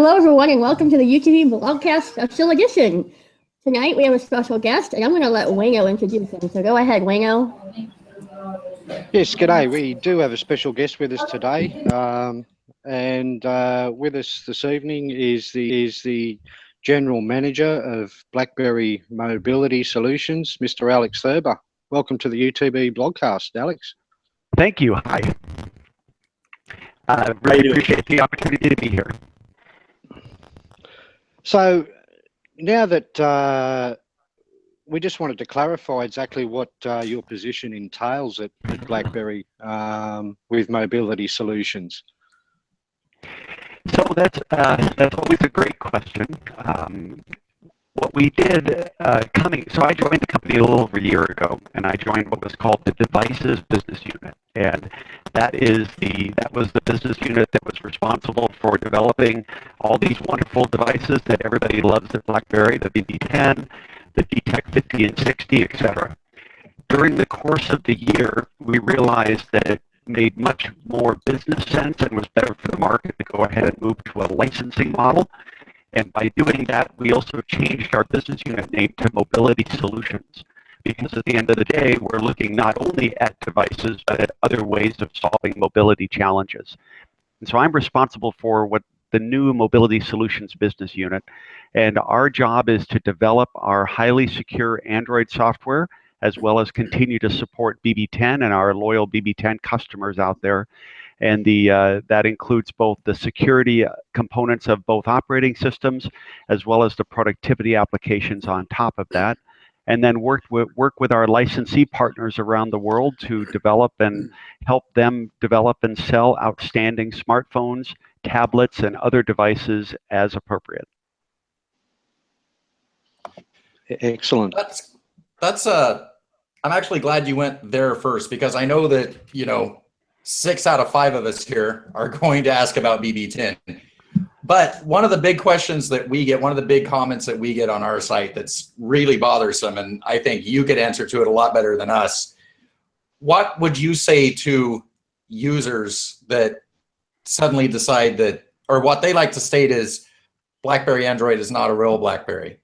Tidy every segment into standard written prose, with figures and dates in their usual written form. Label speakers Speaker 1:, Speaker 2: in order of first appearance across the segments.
Speaker 1: Hello, everyone, and welcome to the UTB Blogcast Special Edition. Tonight we have a special guest, and I'm going to let Wayno introduce him. So go ahead, Wayno.
Speaker 2: Yes, g'day. We do have a special guest with us today, and with us this evening is the General Manager of BlackBerry Mobility Solutions, Mr. Alex Thurber. Welcome to the UTB Blogcast, Alex.
Speaker 3: Thank you. Hi. I really appreciate the opportunity to be here.
Speaker 2: So now that we just wanted to clarify exactly what your position entails at BlackBerry with Mobility Solutions.
Speaker 3: So that's always a great question. What we did so I joined the company a little over a year ago, and I joined what was called the Devices Business Unit, and that was the business unit that was responsible for developing all these wonderful devices that everybody loves at BlackBerry, the BB10, the DTEC 50 and 60, etc. During the course of the year, we realized that it made much more business sense and was better for the market to go ahead and move to a licensing model. And by doing that, we also changed our business unit name to Mobility Solutions, because at the end of the day, we're looking not only at devices, but at other ways of solving mobility challenges. And so I'm responsible for what the new Mobility Solutions business unit, and our job is to develop our highly secure Android software, as well as continue to support BB10 and our loyal BB10 customers out there. And that includes both the security components of both operating systems, as well as the productivity applications on top of that. And then work with our licensee partners around the world to develop and help them develop and sell outstanding smartphones, tablets, and other devices as appropriate.
Speaker 2: Excellent.
Speaker 4: I'm actually glad you went there first, because I know that, 6 out of 5 of us here are going to ask about BB10. But one of the big questions that we get, one of the big comments that we get on our site that's really bothersome, and I think you could answer to it a lot better than us, what would you say to users that suddenly decide that, or what they like to state is, BlackBerry Android is not a real BlackBerry?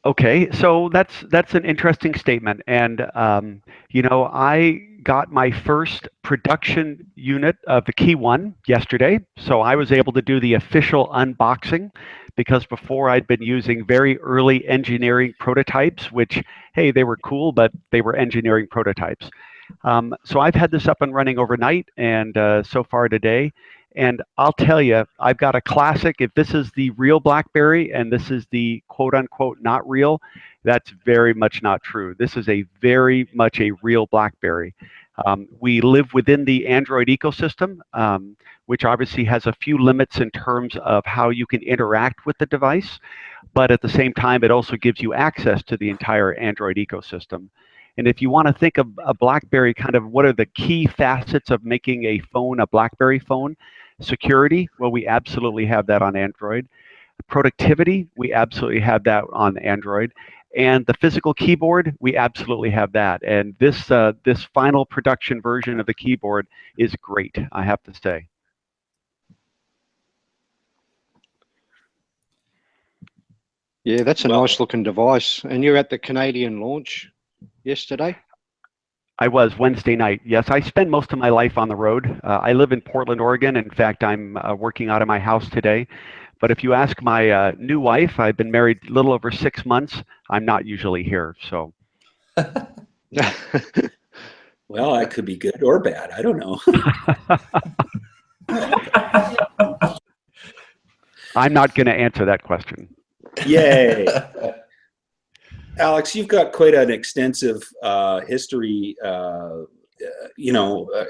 Speaker 3: Okay, so that's an interesting statement, and I got my first production unit of the Key 1 yesterday, so I was able to do the official unboxing, because before I'd been using very early engineering prototypes, which, hey, they were cool, but they were engineering prototypes. So I've had this up and running overnight, and so far today. And I'll tell you, I've got a classic. If this is the real BlackBerry and this is the quote unquote not real, that's very much not true. This is very much a real BlackBerry. We live within the Android ecosystem, which obviously has a few limits in terms of how you can interact with the device. But at the same time, it also gives you access to the entire Android ecosystem. And if you want to think of a BlackBerry, kind of what are the key facets of making a phone a BlackBerry phone? Security, well, we absolutely have that on Android. Productivity, we absolutely have that on Android. And the physical keyboard, we absolutely have that. And this final production version of the keyboard is great, I have to say.
Speaker 2: Yeah, that's a nice looking device. And you're at the Canadian launch yesterday?
Speaker 3: I was Wednesday night. Yes, I spend most of my life on the road. I live in Portland, Oregon. In fact, I'm working out of my house today. But if you ask my new wife, I've been married a little over 6 months. I'm not usually here, so.
Speaker 5: Well, that could be good or bad. I don't know.
Speaker 3: I'm not going to answer that question.
Speaker 5: Yay. Alex, you've got quite an extensive history,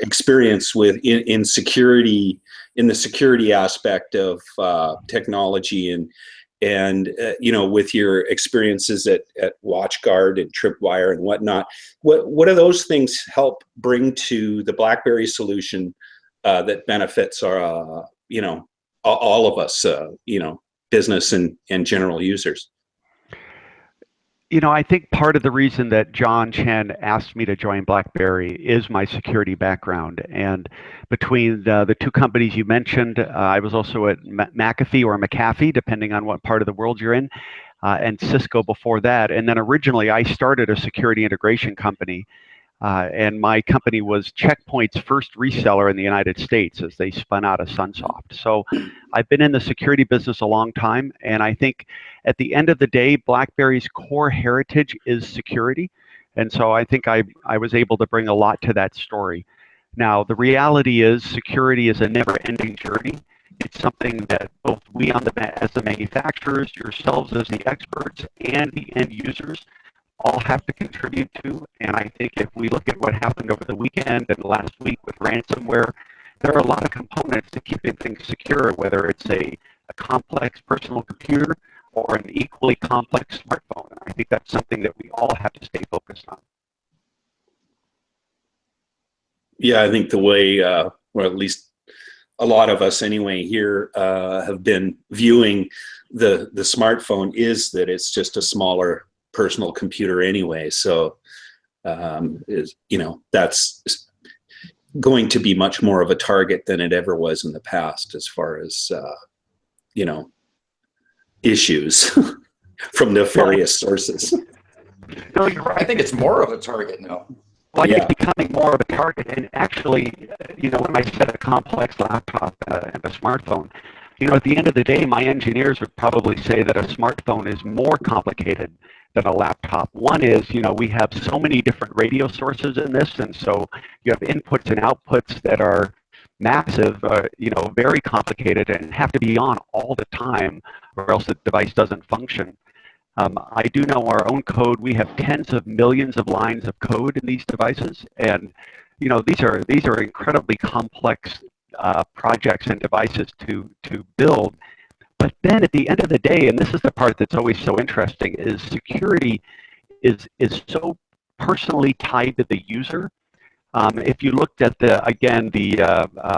Speaker 5: experience in security, in the security aspect of technology, and with your experiences at WatchGuard and Tripwire and whatnot. What do those things help bring to the BlackBerry solution that benefits our, all of us, business and general users?
Speaker 3: You know, I think part of the reason that John Chen asked me to join BlackBerry is my security background. And between the two companies you mentioned, I was also at McAfee or McAfee, depending on what part of the world you're in, and Cisco before that. And then originally I started a security integration company. And my company was Checkpoint's first reseller in the United States as they spun out of Sunsoft. So I've been in the security business a long time, and I think at the end of the day, BlackBerry's core heritage is security. And so I think I was able to bring a lot to that story. Now, the reality is security is a never-ending journey. It's something that both we as the manufacturers, yourselves as the experts, and the end users all have to contribute to. And I think if we look at what happened over the weekend and last week with ransomware, there are a lot of components to keeping things secure, whether it's a complex personal computer or an equally complex smartphone. And I think that's something that we all have to stay focused on.
Speaker 5: Yeah, I think the way, or at least a lot of us anyway here have been viewing the smartphone is that it's just a smaller personal computer anyway. So, that's going to be much more of a target than it ever was in the past as far as, issues from nefarious sources.
Speaker 3: No, you're right.
Speaker 4: I think it's more of a target now.
Speaker 3: Well, I think it's becoming more of a target. And actually, when I said a complex laptop and a smartphone, at the end of the day, my engineers would probably say that a smartphone is more complicated than a laptop. One is, we have so many different radio sources in this, and so you have inputs and outputs that are massive, very complicated and have to be on all the time or else the device doesn't function. I do know our own code. We have tens of millions of lines of code in these devices, and these are incredibly complex projects and devices to build. But then at the end of the day, and this is the part that's always so interesting, is security is so personally tied to the user. If you looked at the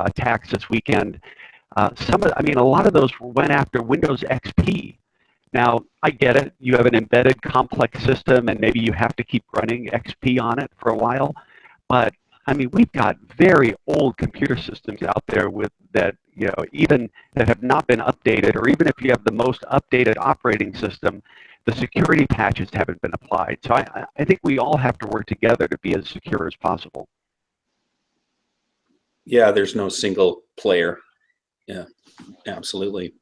Speaker 3: attacks this weekend, a lot of those went after Windows XP. Now, I get it. You have an embedded complex system, and maybe you have to keep running XP on it for a while. But we've got very old computer systems out there with that, even that have not been updated, or even if you have the most updated operating system, the security patches haven't been applied. So I think we all have to work together to be as secure as possible.
Speaker 5: Yeah, there's no single player. Yeah, absolutely.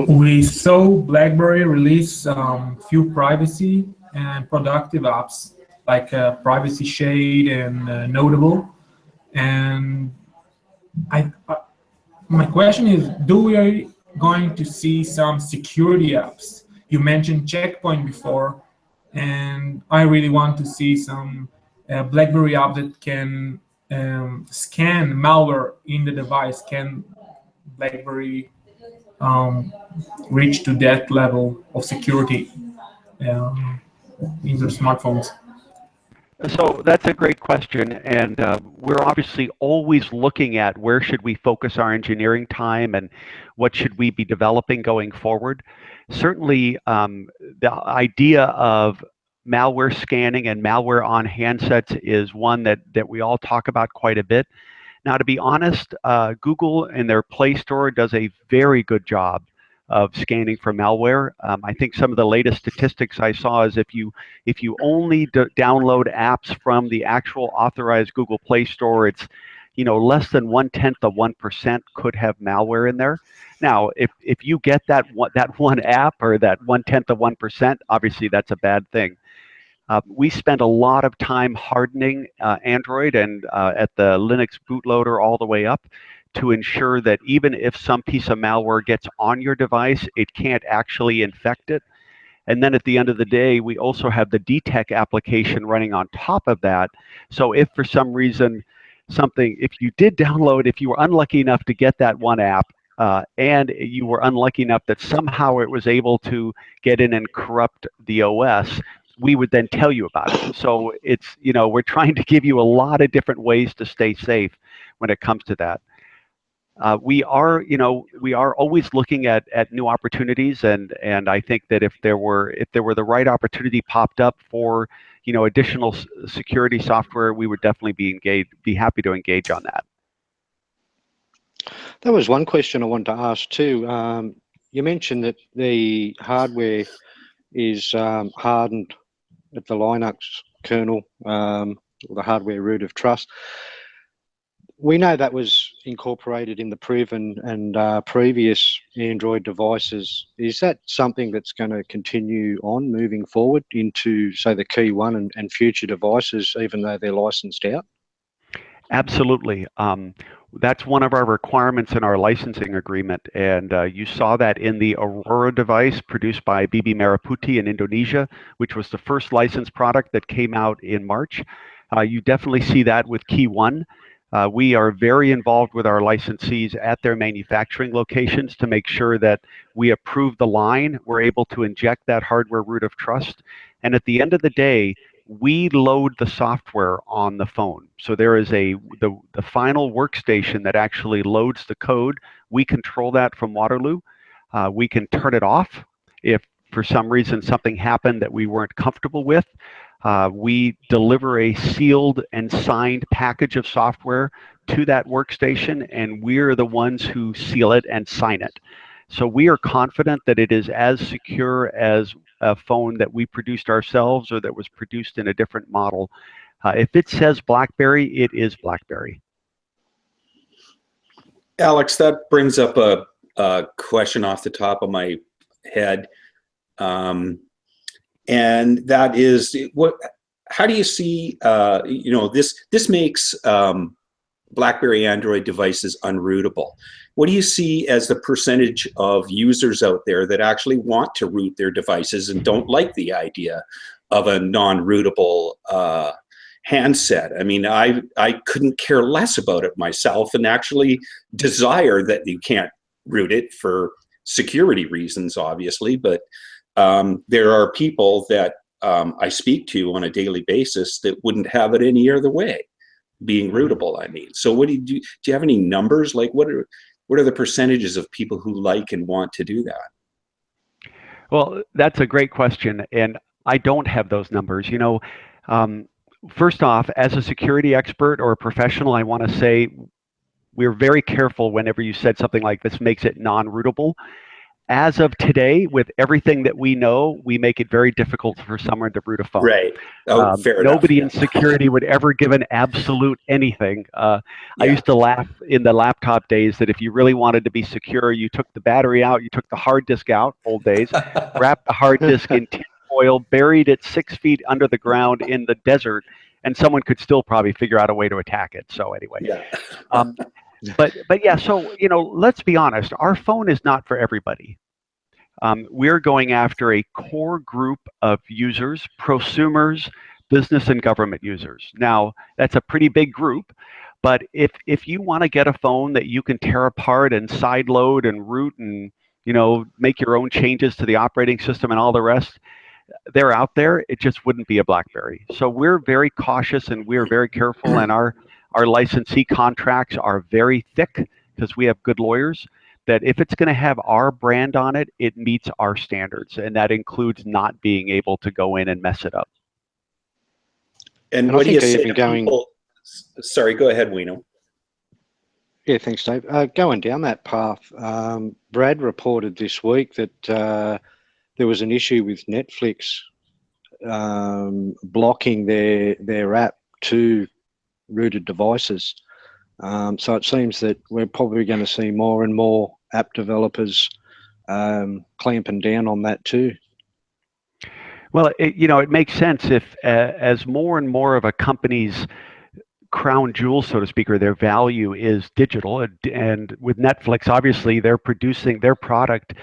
Speaker 6: We saw BlackBerry release few privacy and productive apps like Privacy Shade and Notable. And my question is, do we going to see some security apps? You mentioned Checkpoint before, and I really want to see some BlackBerry app that can scan malware in the device. Can BlackBerry reach to that level of security in their smartphones?
Speaker 3: So that's a great question, and we're obviously always looking at where should we focus our engineering time and what should we be developing going forward. Certainly, the idea of malware scanning and malware on handsets is one that we all talk about quite a bit. Now, to be honest, Google in their Play Store does a very good job of scanning for malware. I think some of the latest statistics I saw is if you only download apps from the actual authorized Google Play Store, it's less than 0.1% could have malware in there. Now, if you get that one app or that 0.1%, obviously that's a bad thing. We spend a lot of time hardening Android and at the Linux bootloader all the way up to ensure that even if some piece of malware gets on your device, it can't actually infect it. And then at the end of the day, we also have the DTEC application running on top of that. So if for some reason if you did download, if you were unlucky enough to get that one app, and you were unlucky enough that somehow it was able to get in and corrupt the OS, we would then tell you about it. So it's, we're trying to give you a lot of different ways to stay safe when it comes to that. we are, we are always looking at new opportunities, and I think that if there were the right opportunity popped up for, additional security software, we would definitely be happy to engage on that.
Speaker 2: That was one question I wanted to ask too. You mentioned that the hardware is hardened at the Linux kernel, or the hardware root of trust. We know that was incorporated in the Priv and previous Android devices. Is that something that's going to continue on moving forward into, say, the Key 1 and future devices, even though they're licensed out?
Speaker 3: Absolutely. That's one of our requirements in our licensing agreement, and you saw that in the Aurora device produced by BB Merah Putih in Indonesia, which was the first licensed product that came out in March. You definitely see that with Key 1. We are very involved with our licensees at their manufacturing locations to make sure that we approve the line, we're able to inject that hardware root of trust, and at the end of the day, we load the software on the phone. So there is the final workstation that actually loads the code. We control that from Waterloo. We can turn it off if for some reason something happened that we weren't comfortable with. We deliver a sealed and signed package of software to that workstation, and we're the ones who seal it and sign it. So we are confident that it is as secure as a phone that we produced ourselves or that was produced in a different model. If it says BlackBerry, it is BlackBerry.
Speaker 5: Alex, that brings up a question off the top of my head. And that is, how do you see, this makes BlackBerry Android devices unrootable. What do you see as the percentage of users out there that actually want to root their devices and don't like the idea of a non-rootable handset? I mean, I couldn't care less about it myself and actually desire that you can't root it for security reasons, obviously, but there are people that I speak to on a daily basis that wouldn't have it any other way, being rootable, I mean. So what do you have any numbers? Like what are the percentages of people who like and want to do that?
Speaker 3: Well, that's a great question, and I don't have those numbers. First off, as a security expert or a professional, I want to say we're very careful whenever you said something like this makes it non-rootable. As of today, with everything that we know, we make it very difficult for someone to root a phone.
Speaker 5: Right. Oh, fair enough.
Speaker 3: Nobody in security would ever give an absolute anything. I used to laugh in the laptop days that if you really wanted to be secure, you took the battery out, you took the hard disk out, old days, wrapped the hard disk in tin foil, buried it 6 feet under the ground in the desert, and someone could still probably figure out a way to attack it. So anyway.
Speaker 5: Yeah.
Speaker 3: But yeah, so, let's be honest, our phone is not for everybody. We're going after a core group of users, prosumers, business and government users. Now, that's a pretty big group, but if you want to get a phone that you can tear apart and sideload and root and, make your own changes to the operating system and all the rest, they're out there. It just wouldn't be a BlackBerry. So we're very cautious and we're very careful, and our licensee contracts are very thick because we have good lawyers, that if it's going to have our brand on it, it meets our standards, and that includes not being able to go in and mess it up.
Speaker 5: And what do you say to people? Sorry, go ahead, Wino.
Speaker 2: Yeah, thanks, Dave. Going down that path, Brad reported this week that there was an issue with Netflix blocking their app to rooted devices. So it seems that we're probably going to see more and more app developers clamping down on that too.
Speaker 3: Well, it makes sense if as more and more of a company's crown jewel, so to speak, or their value is digital, and with Netflix, obviously they're producing their product,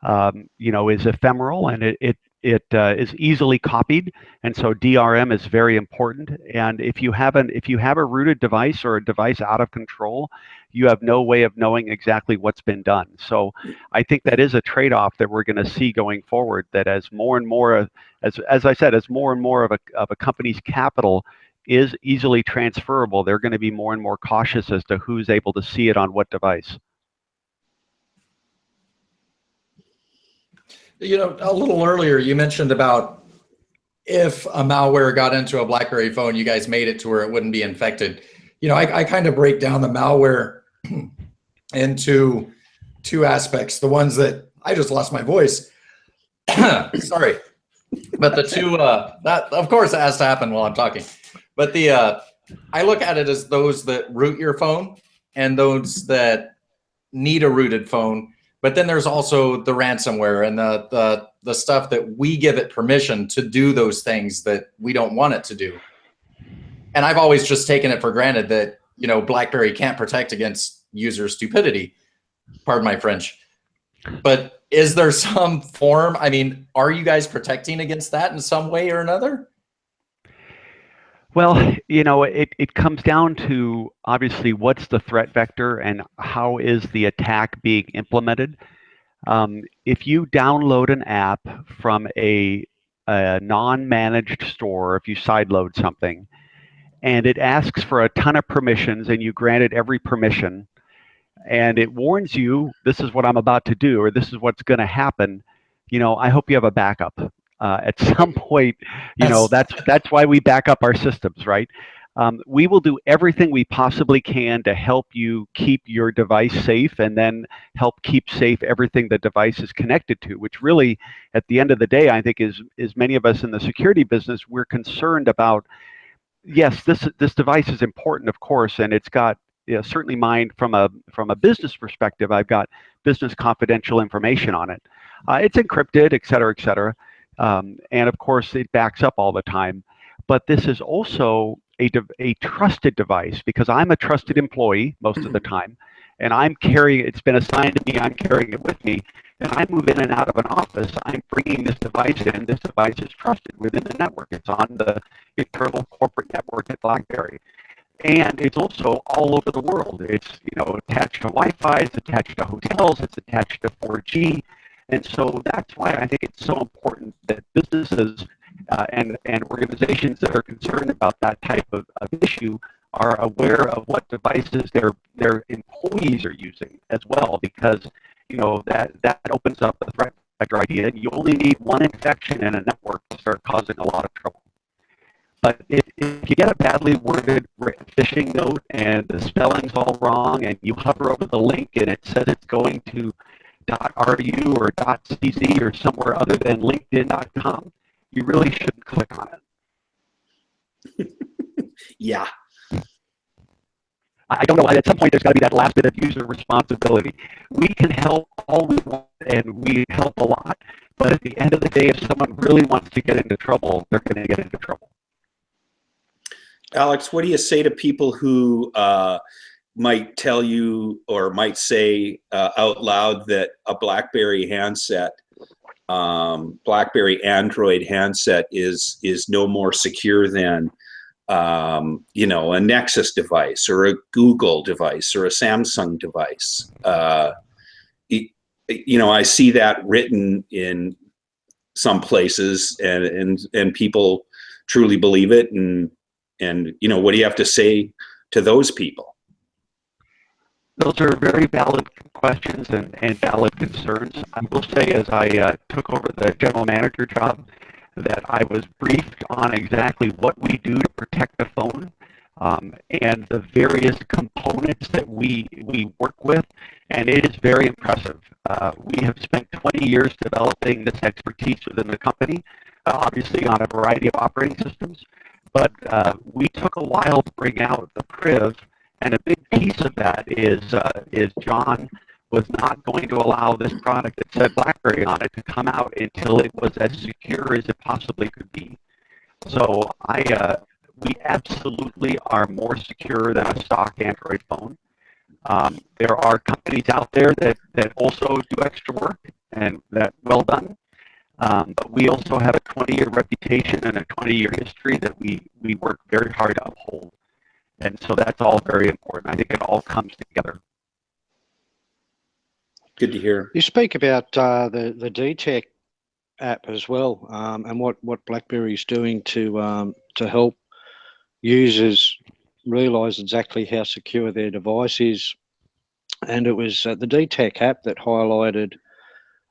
Speaker 3: is ephemeral, and it is easily copied, and so DRM is very important. And if you have a rooted device or a device out of control, you have no way of knowing exactly what's been done. So I think that is a trade-off that we're going to see going forward. That as more and more, as I said, as more and more of a company's capital is easily transferable, they're going to be more and more cautious as to who's able to see it on what device.
Speaker 4: You know, a little earlier you mentioned about if a malware got into a BlackBerry phone, you guys made it to where it wouldn't be infected. You know, I kind of break down the malware into two aspects. The ones that I just lost my voice. Sorry. But the two, that of course it has to happen while I'm talking. But I look at it as those that root your phone and those that need a rooted phone. But then there's also the ransomware and the stuff that we give it permission to do those things that we don't want it to do. And I've always just taken it for granted that, you know, BlackBerry can't protect against user stupidity. Pardon my French. But is there some form? I mean, are you guys protecting against that in some way or another?
Speaker 3: Well, you know, it comes down to obviously what's the threat vector and how is the attack being implemented. If you download an app from a non-managed store, if you sideload something, and it asks for a ton of permissions and you grant it every permission, and it warns you, this is what I'm about to do, or this is what's going to happen, you know, I hope you have a backup. At some point, you know, that's why we back up our systems, right? We will do everything we possibly can to help you keep your device safe and then help keep safe everything the device is connected to, which really, at the end of the day, I think is many of us in the security business, we're concerned about, yes, this device is important, of course, and it's got, you know, certainly mine from a business perspective, I've got business confidential information on it. It's encrypted, et cetera, et cetera. And of course, it backs up all the time. But this is also a trusted device because I'm a trusted employee most of the time, and I'm carrying, it's been assigned to me, I'm carrying it with me. And I move in and out of an office, I'm bringing this device in. This device is trusted within the network. It's on the internal corporate network at BlackBerry. And it's also all over the world. It's, you know, attached to Wi-Fi, it's attached to hotels, it's attached to 4G. And so that's why I think it's so important that businesses and organizations that are concerned about that type of issue are aware of what devices their employees are using as well, because, you know, that opens up the threat vector idea. You only need one infection in a network to start causing a lot of trouble. But if you get a badly worded phishing note and the spelling's all wrong and you hover over the link and it says it's going to .ru or .cz or somewhere other than linkedin.com, you really shouldn't click on it.
Speaker 5: Yeah.
Speaker 3: I don't know. At some point, there's got to be that last bit of user responsibility. We can help all we want, and we help a lot. But at the end of the day, if someone really wants to get into trouble, they're going to get into trouble.
Speaker 5: Alex, what do you say to people who might tell you or might say out loud that a BlackBerry handset, BlackBerry Android handset is no more secure than you know, a Nexus device or a Google device or a Samsung device? You know, I see that written in some places, and people truly believe it. And you know, what do you have to say to those people?
Speaker 3: Those are very valid questions and valid concerns. I will say, as I took over the general manager job, that I was briefed on exactly what we do to protect the phone and the various components that we work with, and it is very impressive. We have spent 20 years developing this expertise within the company, obviously on a variety of operating systems, but we took a while to bring out the PRIV, and a big piece of that is John was not going to allow this product that said BlackBerry on it to come out until it was as secure as it possibly could be. So we absolutely are more secure than a stock Android phone. There are companies out there that also do extra work, and that well done. But we also have a 20-year reputation and a 20-year history that we work very hard to uphold. And so that's all very important. I think it all comes together.
Speaker 5: Good to hear.
Speaker 2: You speak about the DTech app as well, and what BlackBerry is doing to help users realise exactly how secure their device is. And it was the DTech app that highlighted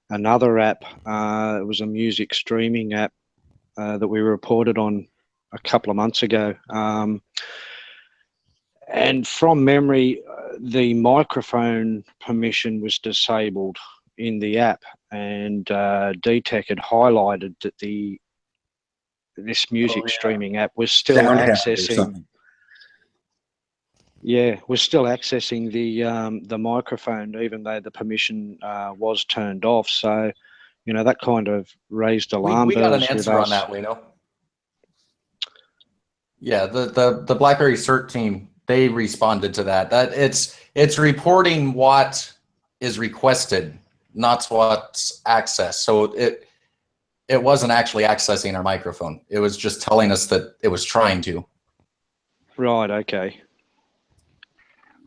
Speaker 2: another app. It was a music streaming app that we reported on a couple of months ago. And from memory, the microphone permission was disabled in the app, and DTech had highlighted that this music streaming app was still
Speaker 5: Sound habit or
Speaker 2: accessing.
Speaker 5: something.
Speaker 2: Yeah, we're still accessing the microphone, even though the permission was turned off. So, that kind of raised alarm
Speaker 4: We got an
Speaker 2: bells with
Speaker 4: answer on
Speaker 2: us.
Speaker 4: that, Wayno. Yeah, the BlackBerry CERT team, they responded to that. That it's reporting what is requested, not what's accessed. So it wasn't actually accessing our microphone. It was just telling us that it was trying to.
Speaker 2: Right. Okay.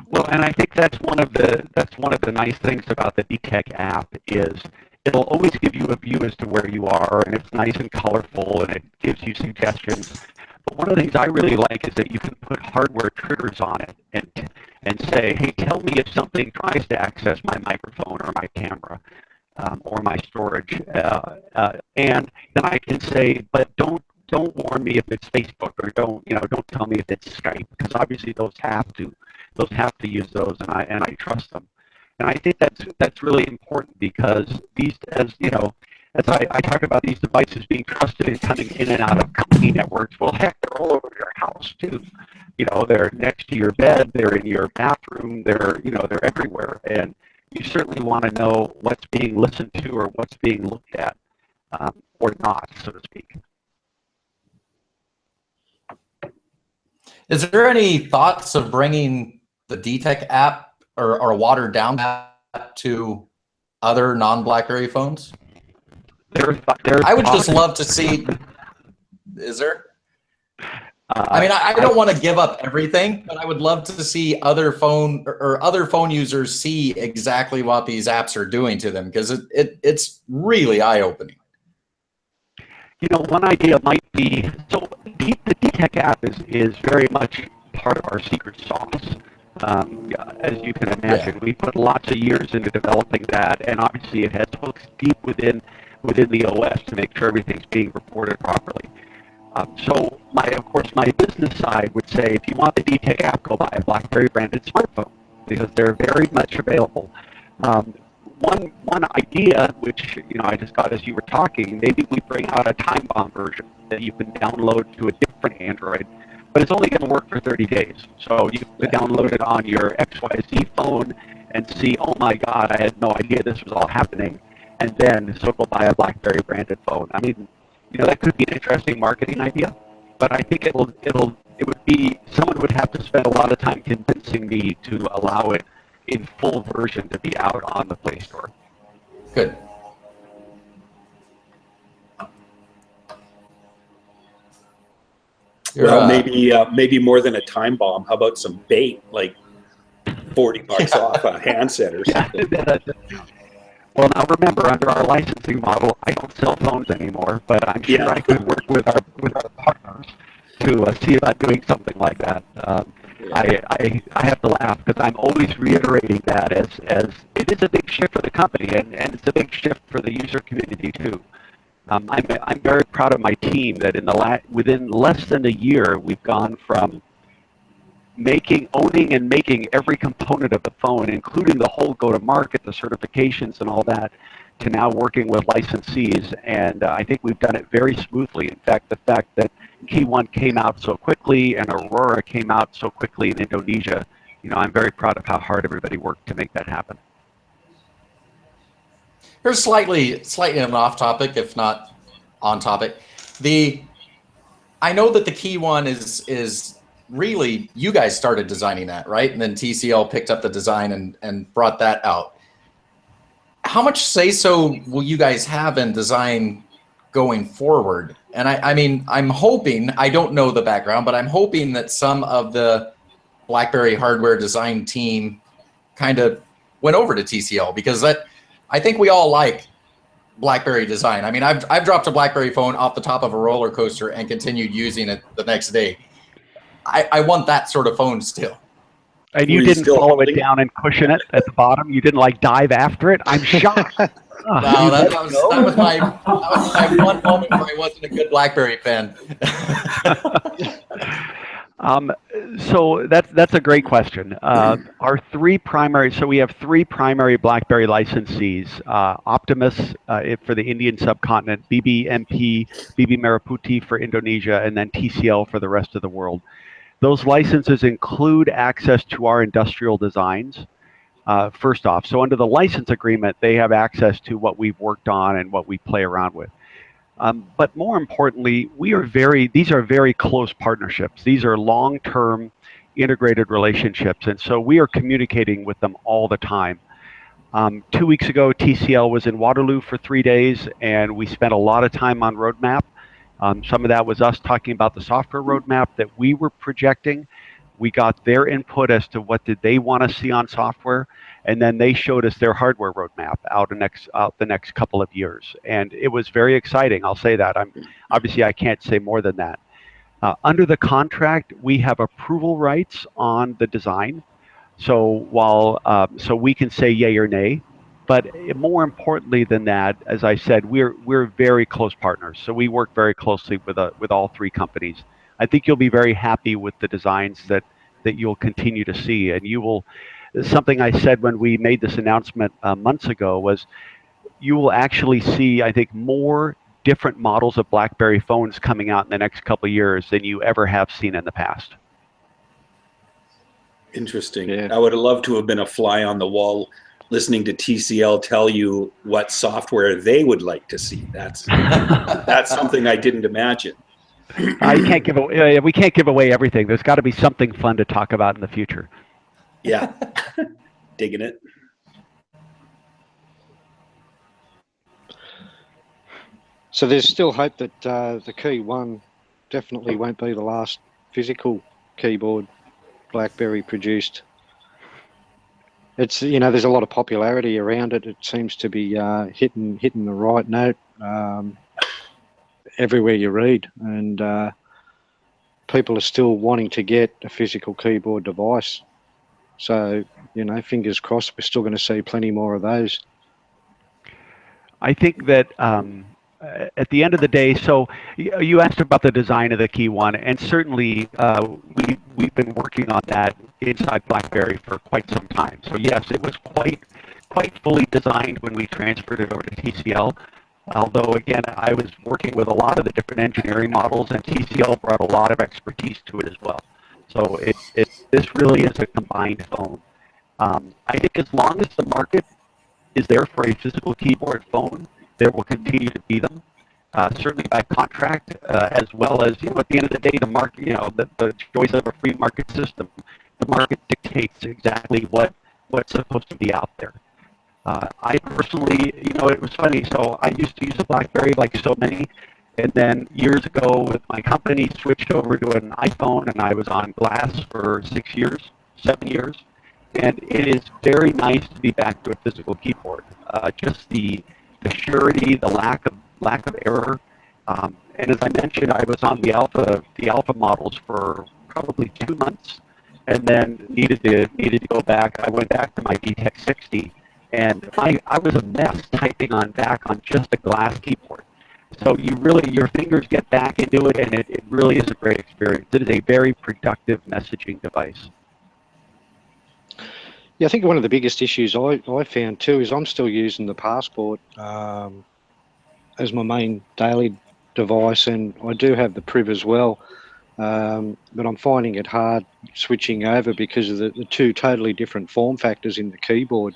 Speaker 3: Well, and I think that's one of the nice things about the DTech app is it'll always give you a view as to where you are, and it's nice and colorful, and it gives you suggestions. But one of the things I really like is that you can put hardware triggers on it and say, hey, tell me if something tries to access my microphone or my camera or my storage, and then I can say, but don't warn me if it's Facebook, or don't tell me if it's Skype, because obviously those have to use those, and I trust them. And I think that's really important, because these, as I talk about these devices being trusted and coming in and out of company networks, well, heck, they're all over your house too. They're next to your bed, they're in your bathroom, they're everywhere, and you certainly want to know what's being listened to or what's being looked at, or not, so to speak.
Speaker 4: Is there any thoughts of bringing the DTech app or a watered down app to other non-BlackBerry phones? I would just love to see. Is there? I mean, I don't want to give up everything, but I would love to see other phone users see exactly what these apps are doing to them, because it's really eye-opening.
Speaker 3: One idea might be, so the DTech app is very much part of our secret sauce. As you can imagine, we put lots of years into developing that, and obviously it has hooks deep within the OS to make sure everything's being reported properly. So of course, my business side would say, if you want the DTech app, go buy a BlackBerry branded smartphone, because they're very much available. One idea, which I just got as you were talking, maybe we bring out a time bomb version that you can download to a different Android, but it's only going to work for 30 days. So you can download it on your XYZ phone and see, oh my God, I had no idea this was all happening, and then go buy a BlackBerry branded phone. I mean, that could be an interesting marketing idea, but I think it would be, someone would have to spend a lot of time convincing me to allow it in full version to be out on the Play Store.
Speaker 4: Good.
Speaker 5: Well, maybe more than a time bomb. How about some bait, like $40 off a handset or something?
Speaker 3: Well, now remember, under our licensing model, I don't sell phones anymore, but I'm sure I could work with our partners to see about doing something like that. I have to laugh, because I'm always reiterating that as it is a big shift for the company, and it's a big shift for the user community too. I'm very proud of my team that within less than a year, we've gone from owning and making every component of the phone, including the whole go-to-market, the certifications and all that, to now working with licensees. And I think we've done it very smoothly. In fact, the fact that Key One came out so quickly and Aurora came out so quickly in Indonesia, I'm very proud of how hard everybody worked to make that happen.
Speaker 4: Here's slightly an off topic, if not on topic. I know that the Key One is really, you guys started designing that, right? And then TCL picked up the design and brought that out. How much say-so will you guys have in design going forward? And I mean, I'm hoping, I don't know the background, but I'm hoping that some of the BlackBerry hardware design team kind of went over to TCL, because I think we all like BlackBerry design. I mean, I've dropped a BlackBerry phone off the top of a roller coaster and continued using it the next day. I want that sort of phone still.
Speaker 3: And you
Speaker 5: Were you
Speaker 3: didn't
Speaker 5: still
Speaker 3: follow it
Speaker 5: holding it?
Speaker 3: down and cushion it at the bottom? You didn't like dive after it? I'm shocked.
Speaker 4: No, that was my one moment where I wasn't a good BlackBerry fan.
Speaker 3: So that's a great question. Our three primary, so we have three primary BlackBerry licensees: Optimus for the Indian subcontinent, BBMP, BB Merah for Indonesia, and then TCL for the rest of the world. Those licenses include access to our industrial designs. First off, so under the license agreement, they have access to what we've worked on and what we play around with. But more importantly, these are very close partnerships. These are long-term integrated relationships. And so we are communicating with them all the time. 2 weeks ago, TCL was in Waterloo for 3 days, and we spent a lot of time on roadmap. Some of that was us talking about the software roadmap that we were projecting. We got their input as to what did they want to see on software, and then they showed us their hardware roadmap out the next couple of years, and it was very exciting. I'll say that. I can't say more than that. Under the contract, we have approval rights on the design, so so we can say yay or nay. But more importantly than that, as I said, we're very close partners. So we work very closely with all three companies. I think you'll be very happy with the designs that you'll continue to see. And you will, something I said when we made this announcement months ago was, you will actually see, I think, more different models of BlackBerry phones coming out in the next couple of years than you ever have seen in the past.
Speaker 5: Interesting.
Speaker 2: Yeah.
Speaker 5: I would have loved to have been a fly on the wall listening to TCL tell you what software they would like to see. That's something I didn't imagine.
Speaker 3: You can't give away, we can't give away everything. There's got to be something fun to talk about in the future.
Speaker 5: Yeah. Digging it.
Speaker 2: So there's still hope that the Key 1 definitely won't be the last physical keyboard BlackBerry produced. It's, there's a lot of popularity around it. It seems to be hitting the right note everywhere you read, and people are still wanting to get a physical keyboard device. So, fingers crossed, we're still going to see plenty more of those.
Speaker 3: I think that at the end of the day, so you asked about the design of the Key 1, and certainly we've been working on that inside BlackBerry for quite some time. So yes, it was quite fully designed when we transferred it over to TCL. Although again, I was working with a lot of the different engineering models, and TCL brought a lot of expertise to it as well. So this really is a combined phone. I think as long as the market is there for a physical keyboard phone, there will continue to be them, certainly by contract, as well as, at the end of the day, the market, the choice of a free market system, the market dictates exactly what's supposed to be out there. I personally, it was funny, so I used to use a BlackBerry like so many, and then years ago with my company, switched over to an iPhone, and I was on glass for 7 years, and it is very nice to be back to a physical keyboard. Just the surety, the lack of error, and as I mentioned, I was on the alpha models for probably 2 months, and then needed to go back. I went back to my VTech 60, and I was a mess typing back on just a glass keyboard. So your fingers get back into it, and it really is a great experience. It is a very productive messaging device.
Speaker 2: Yeah, I think one of the biggest issues I found too is I'm still using the Passport as my main daily device, and I do have the Priv as well, but I'm finding it hard switching over because of the two totally different form factors in the keyboard.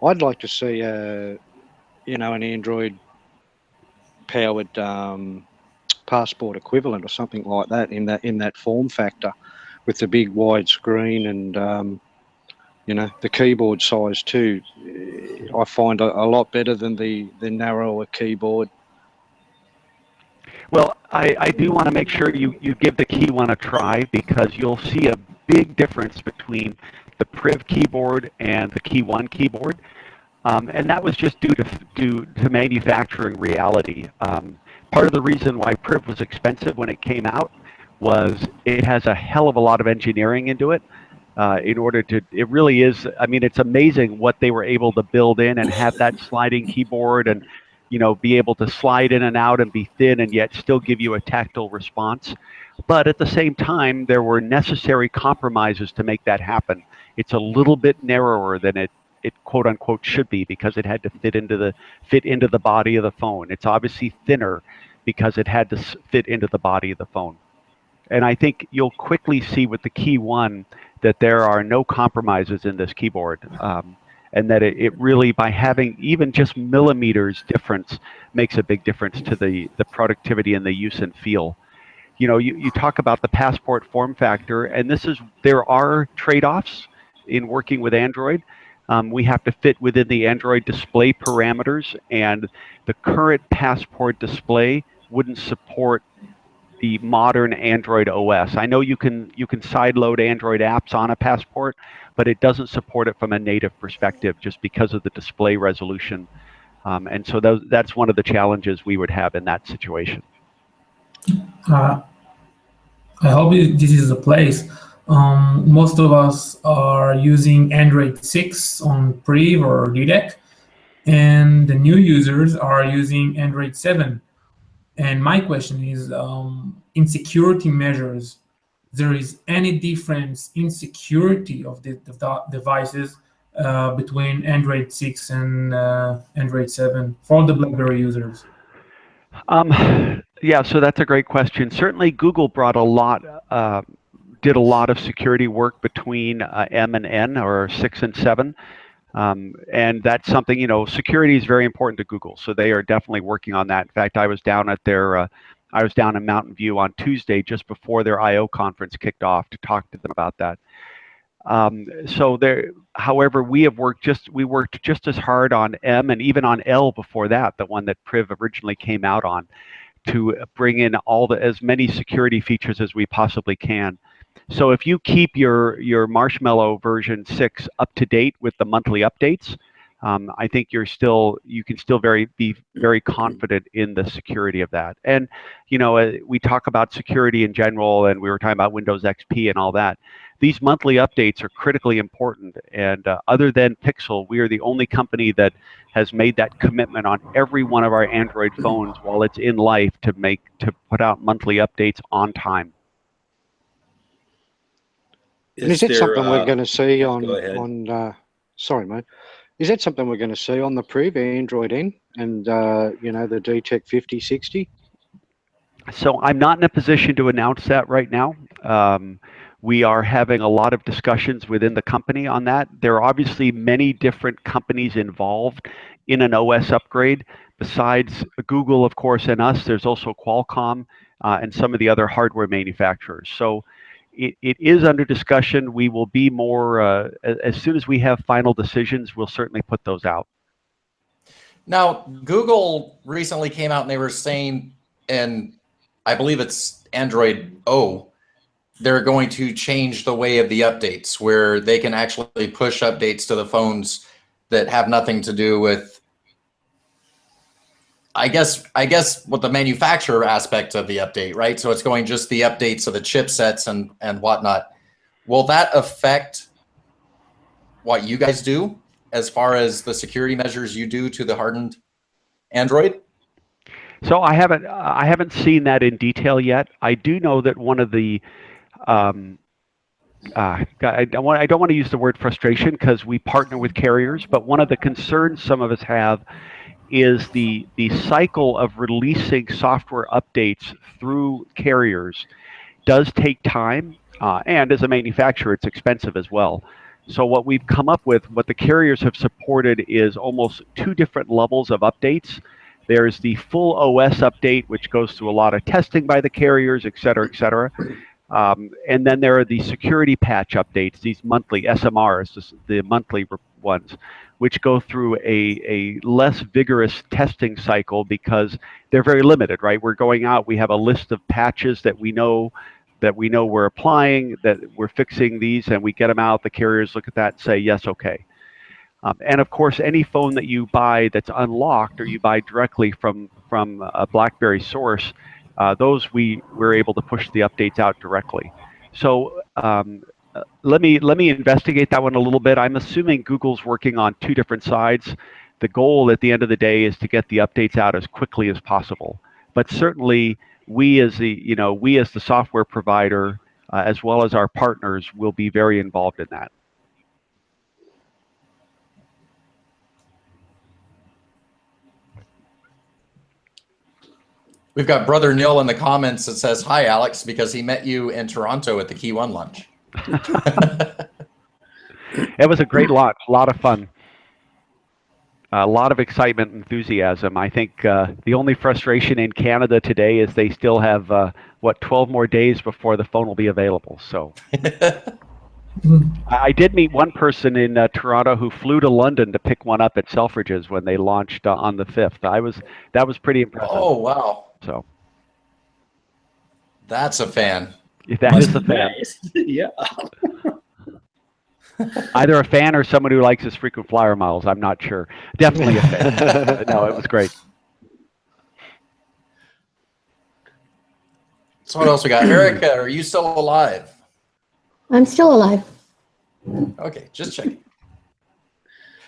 Speaker 2: I'd like to see an Android powered Passport equivalent or something like that in that form factor, with the big wide screen and the keyboard size too. I find a lot better than the narrower keyboard.
Speaker 3: Well, I do want to make sure you give the Key 1 a try, because you'll see a big difference between the Priv keyboard and the Key 1 keyboard. And that was just due to manufacturing reality. Part of the reason why Priv was expensive when it came out was it has a hell of a lot of engineering into it. In order to, it really is, I mean, it's amazing what they were able to build in and have that sliding keyboard and, you know, be able to slide in and out and be thin and yet still give you a tactile response. But at the same time, there were necessary compromises to make that happen. It's a little bit narrower than it quote unquote should be because it had to fit into the body of the phone. It's obviously thinner because it had to fit into the body of the phone. And I think you'll quickly see with the Key 1 that there are no compromises in this keyboard. And that it really, by having even just millimeters difference, makes a big difference to the productivity and the use and feel. You know, you talk about the Passport form factor, and there are trade-offs in working with Android. We have to fit within the Android display parameters, and the current Passport display wouldn't support the modern Android OS. I know you can sideload Android apps on a Passport, but it doesn't support it from a native perspective just because of the display resolution. And so that's one of the challenges we would have in that situation.
Speaker 6: I hope this is the place. Most of us are using Android 6 on Priv or DDEC, and the new users are using Android 7. And my question is, in security measures, there is any difference in security of the devices between Android 6 and Android 7 for the BlackBerry users?
Speaker 3: Yeah, so that's a great question. Certainly, Google did a lot of security work between M and N, or 6 and 7. And that's something, you know, security is very important to Google. So they are definitely working on that. In fact, I was down in Mountain View on Tuesday just before their I/O conference kicked off to talk to them about that. However, we worked just as hard on M and even on L before that, the one that Priv originally came out on, to bring in as many security features as we possibly can. So if you keep your Marshmallow version 6 up to date with the monthly updates, I think you can still be very confident in the security of that. And you know, we talk about security in general, and we were talking about Windows XP and all that. These monthly updates are critically important. And other than Pixel, we are the only company that has made that commitment on every one of our Android phones while it's in life to put out monthly updates on time.
Speaker 2: Is that something we're going to see sorry, mate. Is that something we're going to see on the Priv Android N and you know, the DTEC 5060?
Speaker 3: So I'm not in a position to announce that right now. We are having a lot of discussions within the company on that. There are obviously many different companies involved in an OS upgrade. Besides Google, of course, and us, there's also Qualcomm and some of the other hardware manufacturers. So it is under discussion. We will be more, as soon as we have final decisions, we'll certainly put those out.
Speaker 4: Now, Google recently came out and they were saying, and I believe it's Android O, they're going to change the way of the updates where they can actually push updates to the phones that have nothing to do with, I guess what the manufacturer aspect of the update, right? So it's going just the updates of the chipsets and whatnot. Will that affect what you guys do as far as the security measures you do to the hardened Android?
Speaker 3: So I haven't seen that in detail yet. I do know that one of the I don't want to use the word frustration because we partner with carriers, but one of the concerns some of us have is the cycle of releasing software updates through carriers does take time, and as a manufacturer, it's expensive as well. So what we've come up with, what the carriers have supported, is almost two different levels of updates. There's the full OS update, which goes through a lot of testing by the carriers, et cetera, et cetera. And then there are the security patch updates, these monthly SMRs, the monthly ones, which go through a less vigorous testing cycle because they're very limited, right? We're going out, we have a list of patches that we know we're applying, that we're fixing these, and we get them out. The carriers look at that and say, yes, okay. And of course, any phone that you buy that's unlocked or you buy directly from a BlackBerry source, those we're able to push the updates out directly. So let me investigate that one a little bit. I'm assuming Google's working on two different sides. The goal at the end of the day is to get the updates out as quickly as possible. But certainly we as the software provider, as well as our partners, will be very involved in that.
Speaker 4: We've got Brother Neil in the comments that says, "Hi, Alex," because he met you in Toronto at the Key One lunch.
Speaker 3: It was a great launch, a lot of fun. A lot of excitement and enthusiasm. I think the only frustration in Canada today is they still have, 12 more days before the phone will be available. So I did meet one person in Toronto who flew to London to pick one up at Selfridges when they launched on the 5th. That was pretty impressive.
Speaker 4: Oh, wow.
Speaker 3: So
Speaker 4: that's a fan.
Speaker 3: That is a fan.
Speaker 5: Nice. Yeah.
Speaker 3: Either a fan or someone who likes his frequent flyer miles. I'm not sure. Definitely a fan. No, it was great.
Speaker 4: So what else we got? Erica, are you still alive?
Speaker 1: I'm still alive.
Speaker 4: Okay, just checking.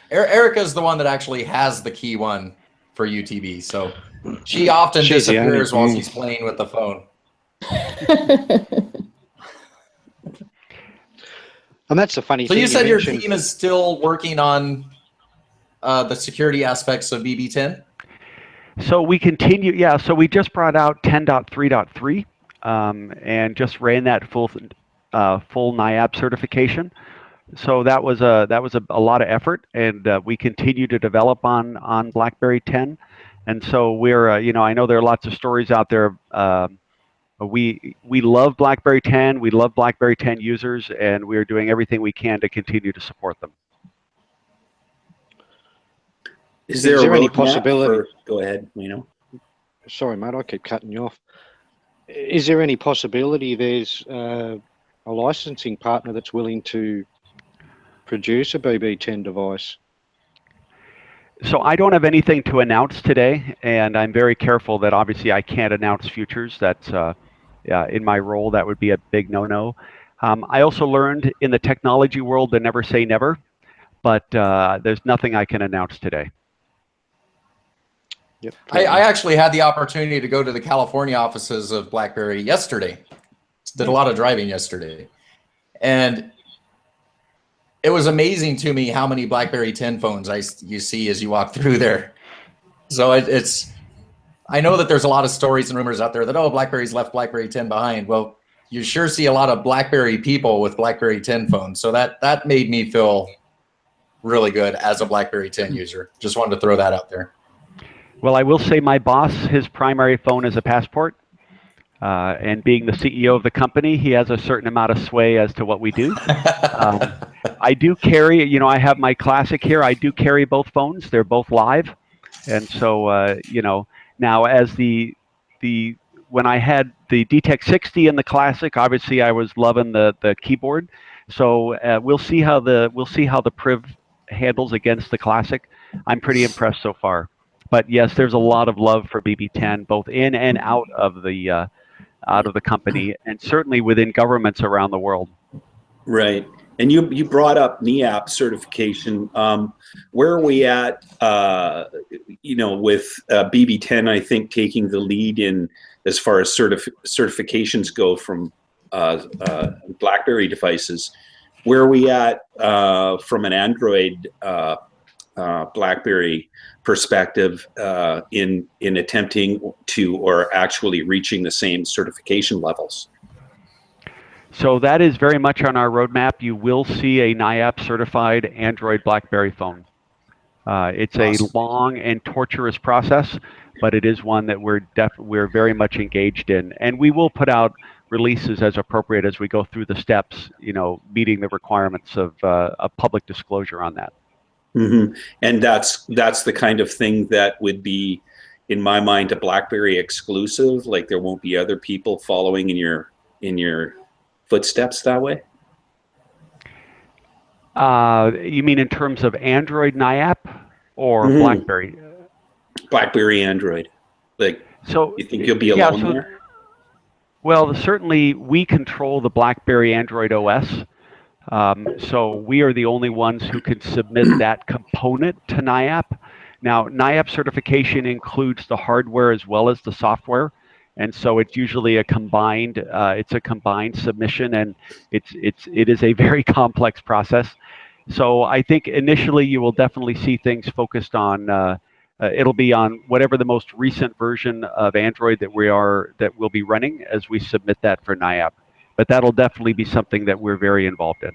Speaker 4: Erica is the one that actually has the Key One for UTB, so she often
Speaker 2: She's the
Speaker 4: disappears
Speaker 2: only-
Speaker 4: while she's playing with the phone.
Speaker 2: And that's the funny
Speaker 4: So
Speaker 2: thing.
Speaker 4: you said your
Speaker 2: mentioned.
Speaker 4: team is still working on the security aspects of BB10?
Speaker 3: So we continue, yeah. So we just brought out 10.3.3 and just ran that full NIAP certification. So that was a lot of effort, and we continue to develop on BlackBerry 10. And so we're I know there are lots of stories out there. We love BlackBerry 10. We love BlackBerry 10 users, and we are doing everything we can to continue to support them.
Speaker 5: Is there
Speaker 2: any
Speaker 5: roadmap
Speaker 2: possibility?
Speaker 5: Go ahead, Lino.
Speaker 2: Sorry, mate, I keep cutting you off. Is there any possibility there's a licensing partner that's willing to produce a BB10 device?
Speaker 3: So I don't have anything to announce today, and I'm very careful that obviously I can't announce futures. That's in my role, that would be a big no-no. I also learned in the technology world to never say never, but there's nothing I can announce today.
Speaker 2: Yep.
Speaker 4: I actually had the opportunity to go to the California offices of BlackBerry yesterday. Did a lot of driving yesterday. And it was amazing to me how many BlackBerry 10 phones you see as you walk through there. So I know that there's a lot of stories and rumors out there that, BlackBerry's left BlackBerry 10 behind. Well, you sure see a lot of BlackBerry people with BlackBerry 10 phones. So that made me feel really good as a BlackBerry 10 user. Just wanted to throw that out there.
Speaker 3: Well, I will say my boss, his primary phone is a Passport. And being the CEO of the company, he has a certain amount of sway as to what we do. I do carry, I have my Classic here. I do carry both phones. They're both live. And so, now as when I had the DTEC 60 in the Classic, obviously I was loving the keyboard. So we'll see how the Priv handles against the Classic. I'm pretty impressed so far. But yes, there's a lot of love for BB10, both in and out of the company, and certainly within governments around the world.
Speaker 5: Right. And you brought up NIAP certification. Where are we at, with BB10, I think, taking the lead in as far as certifications go from BlackBerry devices? Where are we at from an Android BlackBerry perspective in attempting to or actually reaching the same certification levels?
Speaker 3: So that is very much on our roadmap. You will see a NIAP certified Android BlackBerry phone. It's
Speaker 4: Awesome.
Speaker 3: a long and torturous process, but it is one that we're very much engaged in, and we will put out releases as appropriate as we go through the steps, meeting the requirements of public disclosure on that.
Speaker 5: Mm-hmm. And that's the kind of thing that would be, in my mind, a BlackBerry exclusive. Like there won't be other people following in your footsteps that way.
Speaker 3: You mean in terms of Android NIAP or
Speaker 5: Mm-hmm.
Speaker 3: BlackBerry?
Speaker 5: BlackBerry Android, like
Speaker 3: So
Speaker 5: You think you'll be alone there?
Speaker 3: Well, certainly we control the BlackBerry Android OS. So we are the only ones who can submit that component to NIAP. Now, NIAP certification includes the hardware as well as the software. And so it's usually a combined, submission, and it is a very complex process. So I think initially you will definitely see things focused on, it'll be on whatever the most recent version of Android that we'll be running as we submit that for NIAP. But that'll definitely be something that we're very involved in.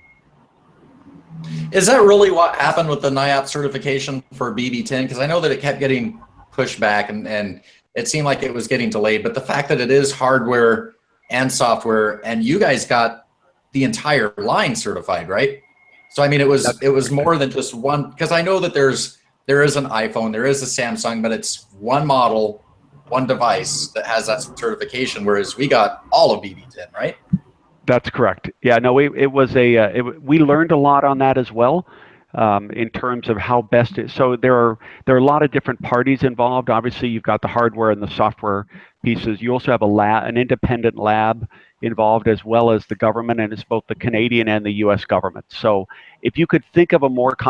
Speaker 4: Is that really what happened with the NIAP certification for BB10? Because I know that it kept getting pushed back and it seemed like it was getting delayed, but the fact that it is hardware and software, and you guys got the entire line certified, right? So I mean, it was more than just one, because I know that there is an iPhone, there is a Samsung, but it's one model, one device that has that certification, whereas we got all of BB10, right?
Speaker 3: That's correct. Yeah, no, we learned a lot on that as well, in terms of how best so there are a lot of different parties involved. Obviously, you've got the hardware and the software pieces. You also have an independent lab involved, as well as the government, and it's both the Canadian and the U.S. government. So if you could think of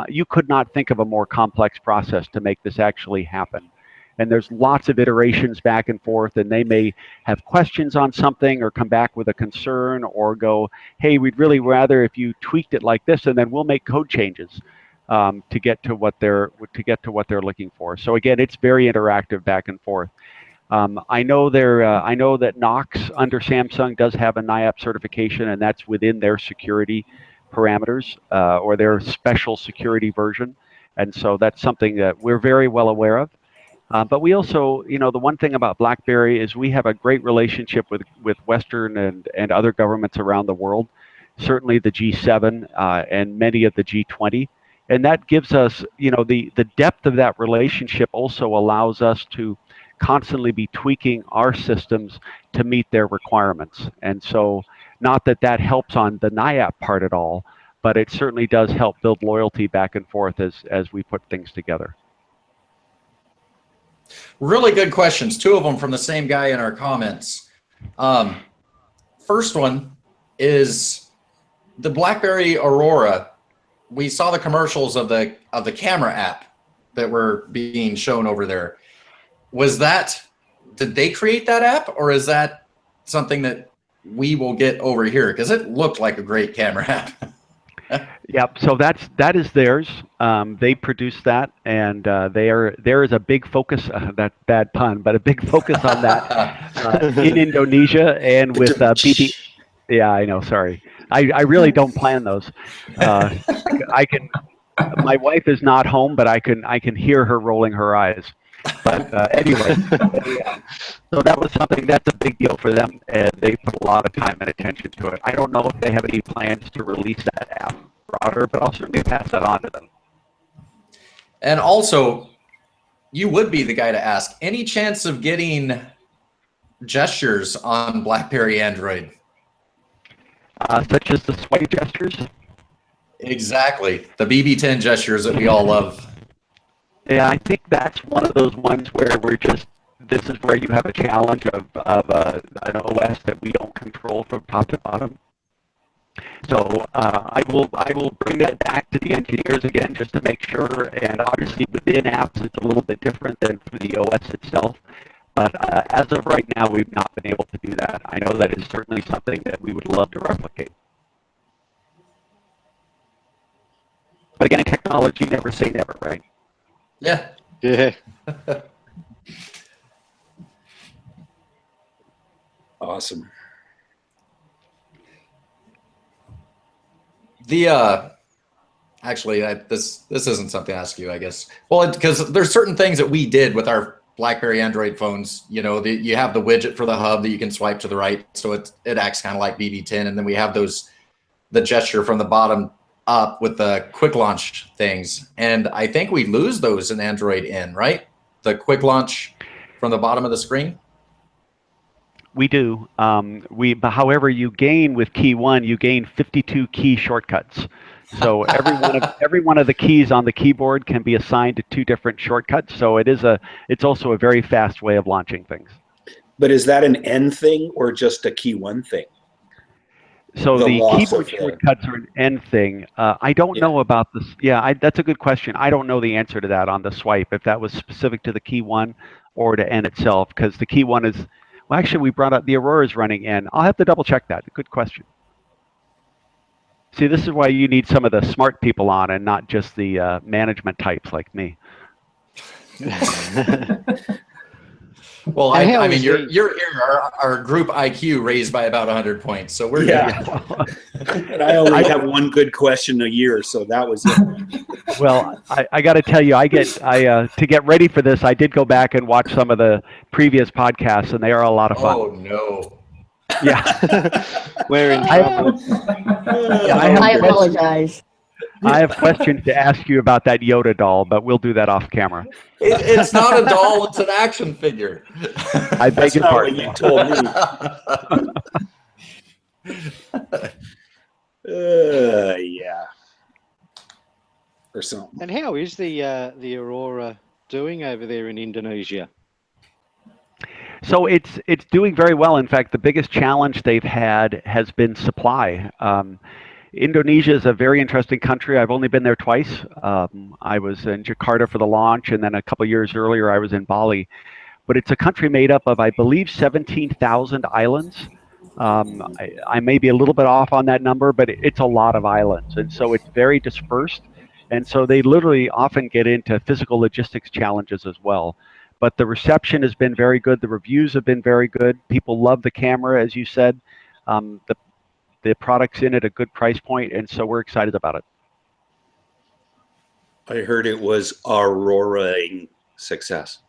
Speaker 3: you could not think of a more complex process to make this actually happen. And there's lots of iterations back and forth, and they may have questions on something or come back with a concern or go, hey, we'd really rather if you tweaked it like this, and then we'll make code changes to get to what they're looking for. So again, it's very interactive back and forth. I know that Knox under Samsung does have a NIAP certification, and that's within their security parameters or their special security version. And so that's something that we're very well aware of. But we also, the one thing about BlackBerry is we have a great relationship with Western and other governments around the world, certainly the G7 and many of the G20. And that gives us, the depth of that relationship also allows us to constantly be tweaking our systems to meet their requirements. And so not that helps on the NIAP part at all, but it certainly does help build loyalty back and forth as we put things together.
Speaker 4: Really good questions. Two of them from the same guy in our comments. First one is the BlackBerry Aurora. We saw the commercials of the camera app that were being shown over there. Did they create that app, or is that something that we will get over here? Because it looked like a great camera app.
Speaker 3: Yep. So that is theirs. They produced that, and there is a big focus. That bad pun, but a big focus on that in Indonesia and with BB. Yeah, I know. Sorry, I really don't plan those. I can. My wife is not home, but I can hear her rolling her eyes. But anyway, yeah. So that was something that's a big deal for them, and they put a lot of time and attention to it. I don't know if they have any plans to release that app broader, but I'll certainly pass that on to them.
Speaker 4: And also, you would be the guy to ask, any chance of getting gestures on BlackBerry Android?
Speaker 3: Such as the swipe gestures?
Speaker 4: Exactly. The BB10 gestures that we all love.
Speaker 3: Yeah, I think that's one of those ones where this is where you have a challenge of an OS that we don't control from top to bottom. So I will bring that back to the engineers again just to make sure. And obviously within apps, it's a little bit different than for the OS itself. But as of right now, we've not been able to do that. I know that is certainly something that we would love to replicate. But again, in technology, never say never, right?
Speaker 4: Yeah.
Speaker 2: Yeah.
Speaker 5: Awesome.
Speaker 4: Actually, this isn't something to ask you, I guess. Well, because there's certain things that we did with our BlackBerry Android phones. You have the widget for the hub that you can swipe to the right, so it acts kind of like BB10, and then we have the gesture from the bottom up with the quick launch things, and I think we lose those in Android N, right? The quick launch from the bottom of the screen.
Speaker 3: We do. However, you gain with key 1, you gain 52 key shortcuts. So every one of the keys on the keyboard can be assigned to 2 different shortcuts. So it's also a very fast way of launching things.
Speaker 5: But is that an N thing or just a key one thing?
Speaker 3: So
Speaker 5: The
Speaker 3: the
Speaker 5: loss
Speaker 3: keyboard
Speaker 5: of the-
Speaker 3: shortcuts are an end thing. I don't
Speaker 5: Yeah.
Speaker 3: know about this. Yeah, that's a good question. I don't know the answer to that on the swipe, if that was specific to the key one or to N itself, because the key one is, well, actually, we brought up the Aurora is running N. I'll have to double check that. Good question. See, this is why you need some of the smart people on and not just the management types like me.
Speaker 4: Well,
Speaker 2: And how
Speaker 4: I mean,
Speaker 2: is
Speaker 4: you're
Speaker 2: the-
Speaker 4: here. Our group IQ raised by about 100 points, so we're
Speaker 5: Yeah.
Speaker 4: good.
Speaker 5: And I only have one good question a year, so that was it.
Speaker 3: Well, I got to tell you, to get ready for this, I did go back and watch some of the previous podcasts, and they are a lot of fun.
Speaker 4: Oh no!
Speaker 3: Yeah,
Speaker 2: We're in
Speaker 3: I-
Speaker 2: trouble.
Speaker 1: I apologize.
Speaker 3: I have questions to ask you about that Yoda doll, but we'll do that off camera.
Speaker 4: It's not a doll; it's an action figure.
Speaker 3: I beg
Speaker 5: That's
Speaker 3: your
Speaker 5: not what
Speaker 3: pardon.
Speaker 5: you told me. Yeah. Or something.
Speaker 2: And how is the Aurora doing over there in Indonesia?
Speaker 3: So it's doing very well. In fact, the biggest challenge they've had has been supply. Indonesia is a very interesting country. I've only been there twice. I was in Jakarta for the launch, and then a couple years earlier I was in Bali. But it's a country made up of, I believe, 17,000 islands. I may be a little bit off on that number, but it's a lot of islands. And so it's very dispersed. And so they literally often get into physical logistics challenges as well. But the reception has been very good. The reviews have been very good. People love the camera, as you said. The product's in at a good price point, and so we're excited about it.
Speaker 5: I heard it was Aurora-ing success.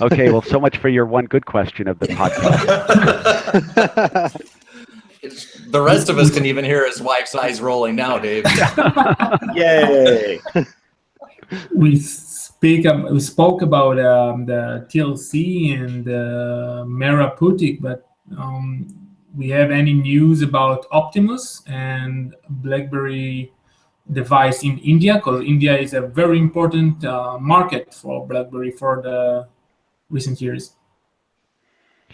Speaker 3: Okay, well, so much for your one good question of the podcast.
Speaker 4: The rest of us can even hear his wife's eyes rolling now, Dave.
Speaker 5: Yay!
Speaker 6: We spoke about the TLC and Mera Putik, but we have any news about Optimus and BlackBerry device in India? Because India is a very important market for BlackBerry for the recent years.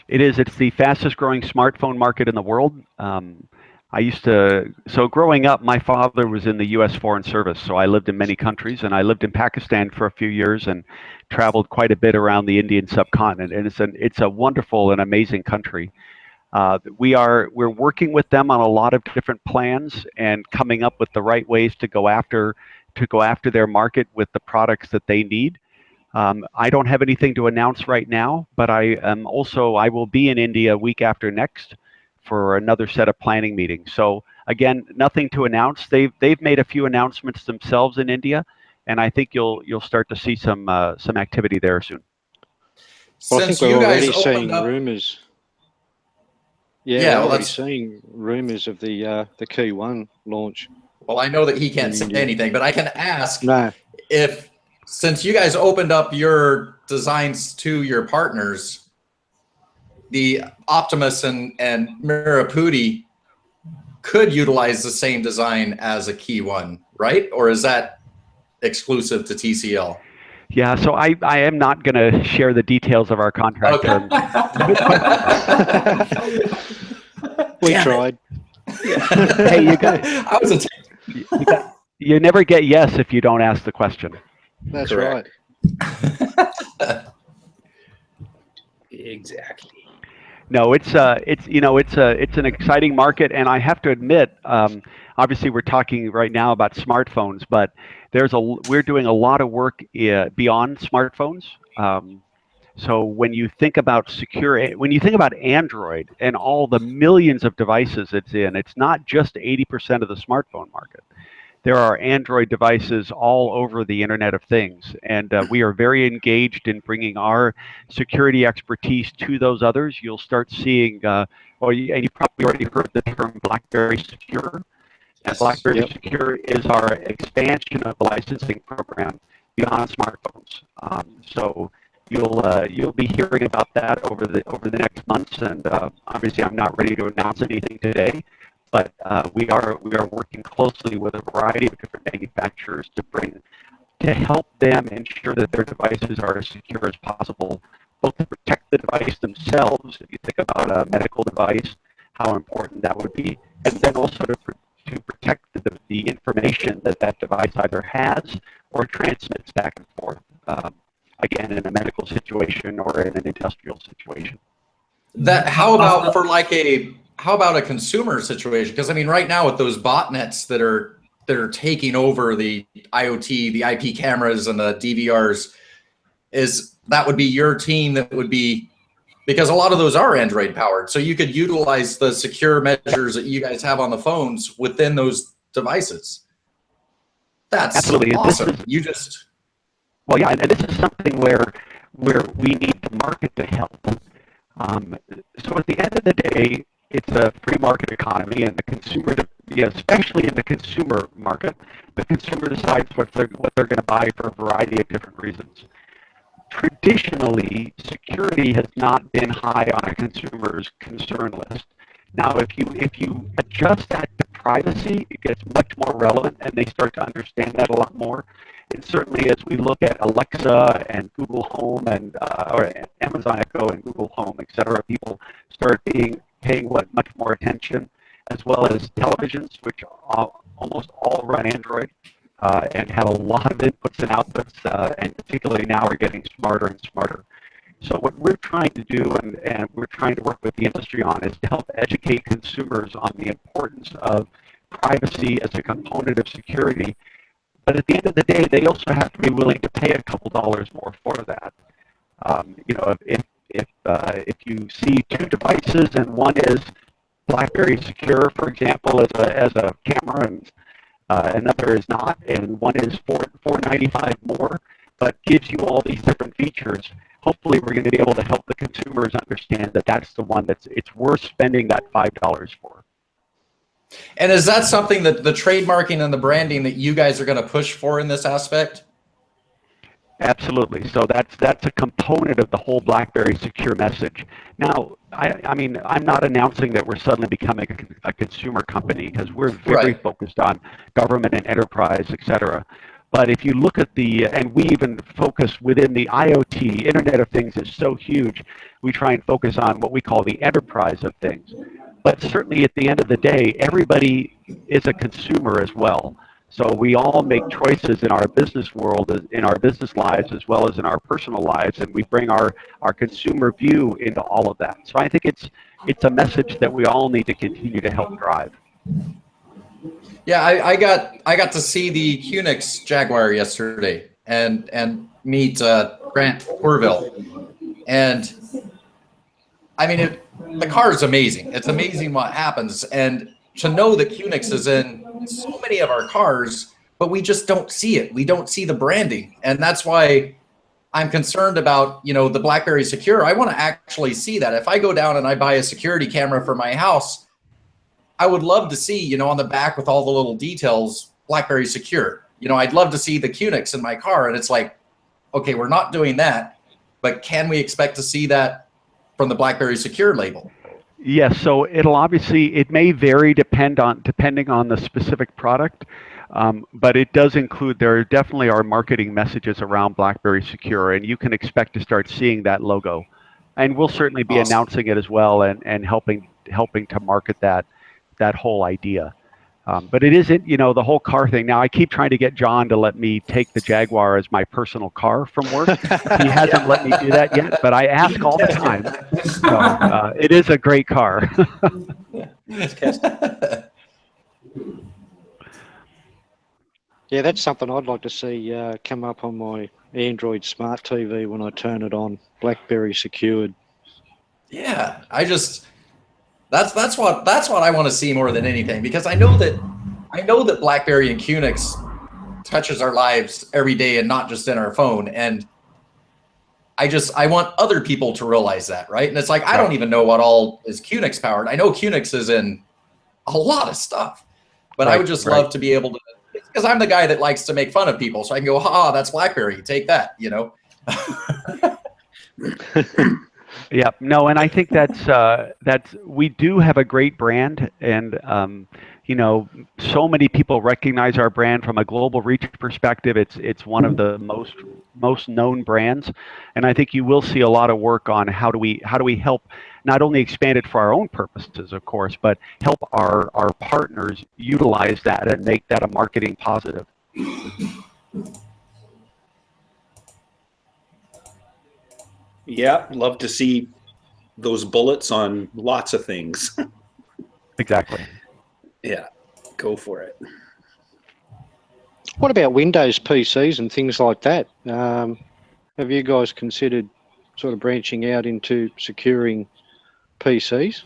Speaker 3: It is. It's the fastest growing smartphone market in the world. So growing up, my father was in the U.S. Foreign Service, so I lived in many countries, and I lived in Pakistan for a few years and traveled quite a bit around the Indian subcontinent, and it's a wonderful and amazing country. We're working with them on a lot of different plans and coming up with the right ways to go after their market with the products that they need. I don't have anything to announce right now, but I will be in India week after next for another set of planning meetings. So again, nothing to announce. They've made a few announcements themselves in India, and I think you'll start to see some activity there soon.
Speaker 2: Well, I think we're already seeing
Speaker 4: up,
Speaker 2: rumors.
Speaker 4: Yeah,
Speaker 2: we're
Speaker 4: well,
Speaker 2: already seeing rumors of the Key One launch.
Speaker 4: well, I know that he can't say anything, but I can ask if, since you guys opened up your designs to your partners, the Optimus and Miraputi could utilize the same design as a Key One, right? Or is that exclusive to TCL?
Speaker 3: Yeah, so I am not going to share the details of our contract terms.
Speaker 2: We tried.
Speaker 3: Hey, you never get yes if you don't ask the question.
Speaker 2: That's
Speaker 5: Correct.
Speaker 2: right.
Speaker 5: Exactly.
Speaker 3: No, it's an exciting market, and I have to admit, obviously we're talking right now about smartphones, but we're doing a lot of work beyond smartphones. So when you think about Android and all the millions of devices it's not just 80% of the smartphone market. There are Android devices all over the Internet of Things, and we are very engaged in bringing our security expertise to those others. You'll start seeing, and you probably already heard the term BlackBerry Secure. And BlackBerry Secure is our expansion of the licensing program beyond smartphones. So you'll be hearing about that over the next months, and obviously I'm not ready to announce anything today. But we are working closely with a variety of different manufacturers to help them ensure that their devices are as secure as possible, both to protect the device themselves, if you think about a medical device, how important that would be, and then also to protect the information that that device either has or transmits back and forth, again, in a medical situation or in an industrial situation.
Speaker 4: How about a consumer situation? Because I mean, right now with those botnets that are taking over the IoT, the IP cameras, and the DVRs, that would be your team that would be, because a lot of those are Android powered. So you could utilize the secure measures that you guys have on the phones within those devices. That's
Speaker 3: absolutely
Speaker 4: awesome.
Speaker 3: Well, yeah, and this is something where we need to market to help. So at the end of the day, it's a free market economy, and the consumer, especially in the consumer market, the consumer decides what they're going to buy for a variety of different reasons. Traditionally, security has not been high on a consumer's concern list. Now, if you adjust that to privacy, it gets much more relevant, and they start to understand that a lot more. And certainly, as we look at Alexa and Google Home and or Amazon Echo and Google Home, et cetera, people start paying much more attention, as well as televisions, which almost all run Android and have a lot of inputs and outputs, and particularly now are getting smarter and smarter. So what we're trying to do, and we're trying to work with the industry on, is to help educate consumers on the importance of privacy as a component of security. But at the end of the day, they also have to be willing to pay a couple dollars more for that. If you see two devices and one is BlackBerry Secure, for example, as a camera, and another is not, and one is $4.95 more, but gives you all these different features, hopefully we're going to be able to help the consumers understand that that's the one it's worth spending that $5 for.
Speaker 4: And is that something that the trademarking and the branding that you guys are going to push for in this aspect?
Speaker 3: Absolutely. So that's a component of the whole BlackBerry secure message. Now, I mean, I'm not announcing that we're suddenly becoming a consumer company, because we're very focused on government and enterprise, et cetera. But if you look at and we even focus within the IoT, Internet of Things is so huge, we try and focus on what we call the enterprise of things. But certainly at the end of the day, everybody is a consumer as well. So we all make choices in our business world, in our business lives, as well as in our personal lives, and we bring our consumer view into all of that. So I think it's a message that we all need to continue to help drive.
Speaker 4: Yeah, I got to see the QNX Jaguar yesterday and meet Grant Corville, and I mean the car is amazing. It's amazing what happens, and to know that QNX is in so many of our cars, but we just don't see it. We don't see the branding, and that's why I'm concerned about the BlackBerry Secure. I want to actually see that. If I go down and I buy a security camera for my house, I would love to see, on the back with all the little details, BlackBerry Secure. I'd love to see the QNX in my car. And it's like, okay, we're not doing that, but can we expect to see that from the BlackBerry Secure label?
Speaker 3: Yes, so it may vary depending on the specific product, but it does include, there definitely are marketing messages around BlackBerry Secure, and you can expect to start seeing that logo. And we'll certainly be announcing it as well, and helping to market that whole idea. But it isn't, the whole car thing. Now, I keep trying to get John to let me take the Jaguar as my personal car from work. He hasn't let me do that yet, but I ask all the time. So, it is a great car.
Speaker 2: Yeah, that's something I'd like to see come up on my Android smart TV when I turn it on, BlackBerry secured.
Speaker 4: Yeah, That's what I want to see more than anything, because I know that BlackBerry and QNX touches our lives every day, and not just in our phone. And I want other people to realize that, right? And it's like, I don't even know what all is QNX powered. I know QNX is in a lot of stuff, but I would just love to be able to, because I'm the guy that likes to make fun of people, so I can go, that's BlackBerry, take that,
Speaker 3: Yeah, no, and I think that's we do have a great brand, and so many people recognize our brand from a global reach perspective. It's one of the most known brands, and I think you will see a lot of work on how do we help not only expand it for our own purposes, of course, but help our partners utilize that and make that a marketing positive.
Speaker 5: Yeah, love to see those bullets on lots of things.
Speaker 3: Exactly.
Speaker 5: Yeah, go for it.
Speaker 2: What about Windows PCs and things like that? Have you guys considered sort of branching out into securing PCs?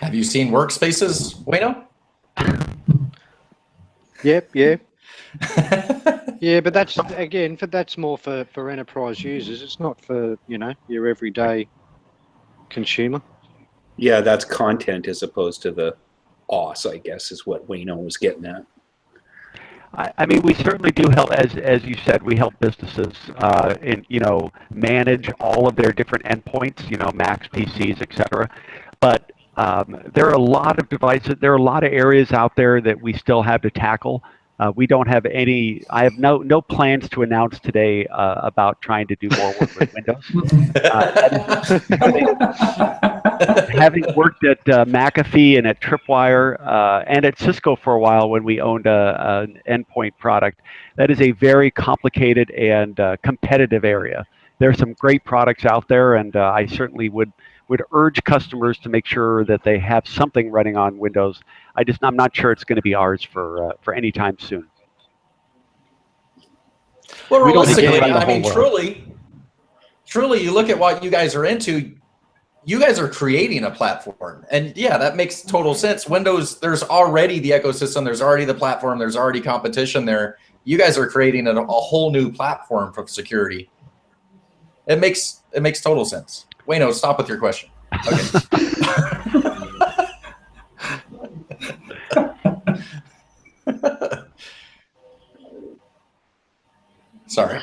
Speaker 4: Have you seen workspaces, Wayno?
Speaker 2: Yep, yeah. Yeah, but that's more for enterprise users. It's not for, your everyday consumer.
Speaker 5: Yeah, that's content as opposed to the OS, I guess, is what Wayno was getting at.
Speaker 3: I mean, we certainly do help, as you said, we help businesses, manage all of their different endpoints, Macs, PCs, etc. But there are a lot of devices, there are a lot of areas out there that we still have to tackle. We don't have any, I have no plans to announce today about trying to do more work with Windows. Having worked at McAfee and at Tripwire and at Cisco for a while when we owned an endpoint product, that is a very complicated and competitive area. There are some great products out there, and I certainly would urge customers to make sure that they have something running on Windows. I'm not sure it's going to be ours for any time soon.
Speaker 4: Well,
Speaker 3: We don't think
Speaker 4: realistically,
Speaker 3: about the
Speaker 4: I mean,
Speaker 3: whole world.
Speaker 4: truly, you look at what you guys are into. You guys are creating a platform, and yeah, that makes total sense. Windows, there's already the ecosystem, there's already the platform, there's already competition there. You guys are creating a whole new platform for security. It makes total sense. Wayno, stop with your question. Okay. Sorry.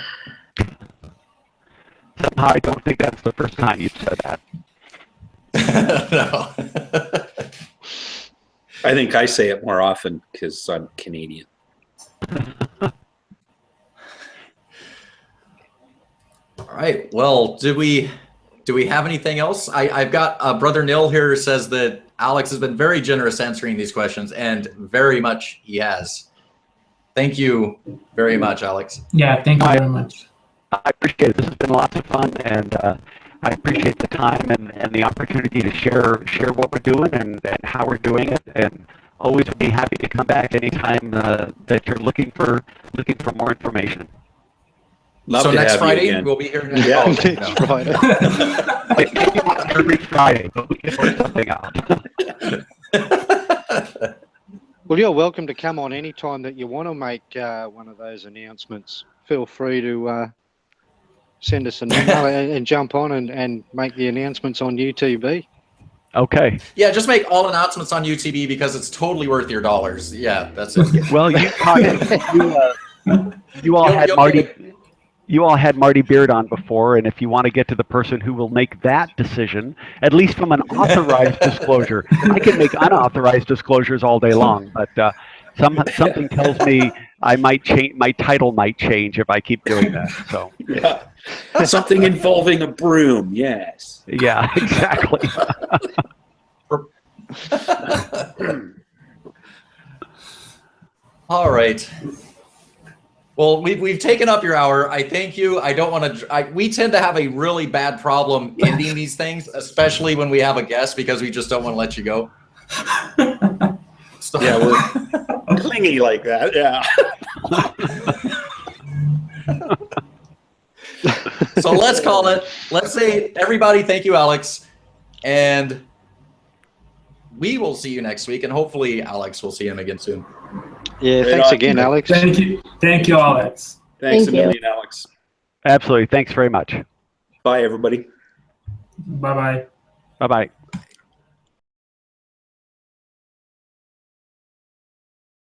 Speaker 3: Somehow I don't think that's the first time you've said that.
Speaker 4: No.
Speaker 5: I think I say it more often because I'm Canadian.
Speaker 4: All right. Well, do we have anything else? I've got Brother Nil here says that Alex has been very generous answering these questions, and very much he has. Thank you very much, Alex.
Speaker 6: Yeah, thank you very much.
Speaker 3: I appreciate it. This has been lots of fun, and I appreciate the time and the opportunity to share what we're doing and how we're doing it. And always be happy to come back anytime that you're looking for more information.
Speaker 5: Love
Speaker 4: so
Speaker 5: to
Speaker 4: next
Speaker 5: have
Speaker 4: Friday,
Speaker 5: you again.
Speaker 4: we'll be here next
Speaker 5: Yeah.
Speaker 2: Next Friday.
Speaker 3: Maybe not every Friday, but we can work something out.
Speaker 2: Well, you're welcome to come on anytime that you want to make one of those announcements. Feel free to send us an email and jump on and make the announcements on UTB.
Speaker 3: Okay.
Speaker 4: Yeah, just make all announcements on UTB because it's totally worth your dollars. Yeah, that's it.
Speaker 3: Well, you all had Marty. You all had Marty Beard on before, and if you want to get to the person who will make that decision, at least from an authorized disclosure, I can make unauthorized disclosures all day long, but something tells me I might change. My title might change if I keep doing that. So
Speaker 5: Yeah. Something involving a broom, yes.
Speaker 3: yeah, exactly.
Speaker 4: All right. Well, we've taken up your hour. I thank you. I don't want to. We tend to have a really bad problem ending these things, especially when we have a guest, because we just don't want to let you go. So,
Speaker 5: Yeah, we're clingy like that. Yeah.
Speaker 4: So let's call it. Let's say, everybody, thank you, Alex, and we will see you next week, and hopefully, Alex, we'll see him again soon.
Speaker 2: Yeah,
Speaker 5: Right
Speaker 2: thanks
Speaker 5: on.
Speaker 2: again, Alex.
Speaker 6: Thank you, Alex.
Speaker 5: Thanks
Speaker 1: Thank
Speaker 5: a
Speaker 1: you.
Speaker 5: million, Alex.
Speaker 3: Absolutely. Thanks very much.
Speaker 5: Bye, everybody.
Speaker 6: Bye-bye.
Speaker 3: Bye-bye.